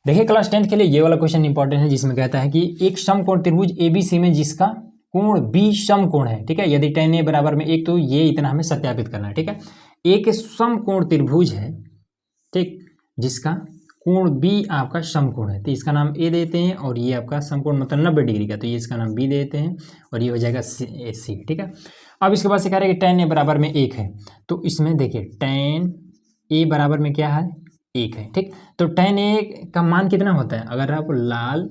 देखिए class 10th के लिए ये वाला क्वेश्चन इंपॉर्टेंट है, जिसमें कहता है कि एक समकोण त्रिभुज ABC में जिसका कोण B समकोण है, ठीक है, यदि tan A बराबर में 1, तो ये इतना हमें सत्यापित करना है, ठीक है। एक समकोण त्रिभुज है, ठीक, जिसका कोण B आपका समकोण है, तो इसका नाम A देते हैं, और ये आपका समकोण मतलब 90 डिग्री का, तो ये इसका नाम B देते हैं, और ये हो जाएगा C, ठीक है। अब इसके बाद से कह रहे हैं कि tan A बराबर में 1 है, तो इसमें देखिए tan A बराबर में क्या है, 1 है, ठीक। तो tan A का मान कितना होता है, अगर आप लाल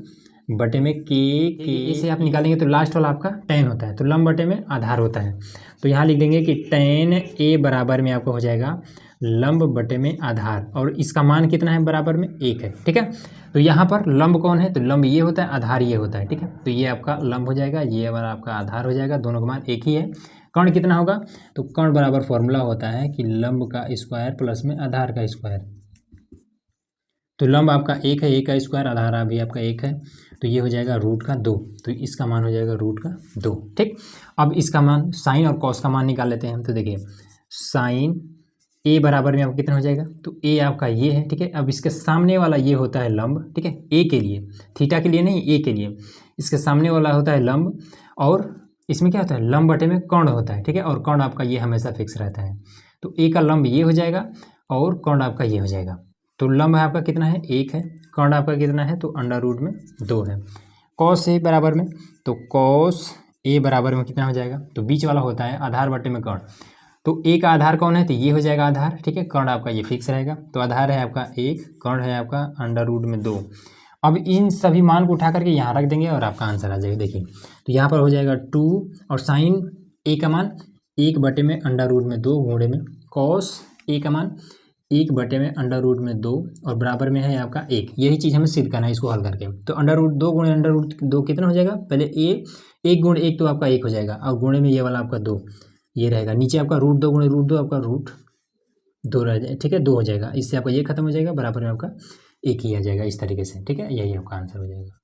बटे में के से आप निकालेंगे तो लास्ट वाला आपका tan होता है, तो लंब बटे में आधार होता है, तो यहाँ लिख देंगे कि tan A बराबर में आपका हो जाएगा लंब बटे में आधार, और इसका मान कितना है, बराबर में 1 है, ठीक है। तो यहाँ पर लंब कौन है, तो लंब ये होता है, आधार ये होता है, ठीक है। तो ये आपका लंब हो जाएगा, ये वाला आपका आधार हो जाएगा, दोनों का मान एक ही है। कर्ण कितना होगा, तो कर्ण बराबर फॉर्मूला होता है कि लंब का स्क्वायर प्लस में आधार का स्क्वायर, तो लंब आपका 1 है, 1 का स्क्वायर, आधार भी आपका 1 है, तो ये हो जाएगा √2, तो इसका मान हो जाएगा √2, ठीक। अब इसका मान साइन और कॉस का मान निकाल लेते हैं हम, तो देखिए साइन A बराबर में आपका कितना हो जाएगा, तो A आपका ये है, ठीक है। अब इसके सामने वाला ये होता है लंब, ठीक है, A के लिए, थीटा के लिए नहीं, A के लिए, इसके सामने वाला होता है लंब, और इसमें क्या होता है, लंब बटे में कर्ण होता है, ठीक है, और कर्ण आपका ये हमेशा फिक्स रहता है, तो A का लंब ये हो जाएगा और कर्ण आपका ये हो जाएगा, तो लंब है आपका कितना है, 1 है, कर्ण आपका कितना है, तो √2 है। कॉस A बराबर में, तो कॉस A बराबर में कितना हो जाएगा, तो बीच वाला होता है आधार बटे में कर्ण, तो A का आधार कौन है, तो ये हो जाएगा आधार, ठीक है, कर्ण आपका ये फिक्स रहेगा, तो आधार है आपका 1, कर्ण है आपका √2। अब इन सभी मान को उठा करके यहाँ रख देंगे और आपका आंसर आ जाएगा। देखिए तो यहाँ पर हो जाएगा 2, और साइन A का मान 1 बटे में √2 गुणे में कॉस A का मान 1 बटे में √2, और बराबर में है आपका 1। यही चीज़ हमें सिद्ध करना है इसको हल करके, तो √2 गुणे √2 कितना हो जाएगा, पहले 1 गुणे 1 तो आपका 1 हो जाएगा, और गुणे में ये वाला आपका 2 ये रहेगा, नीचे आपका √2 गुणे √2 आपका √2 रह जाए, ठीक है, 2 हो जाएगा, इससे आपका ये खत्म हो जाएगा, बराबर में आपका 1 ही आ जाएगा, इस तरीके से, ठीक है, यही आपका आंसर हो जाएगा।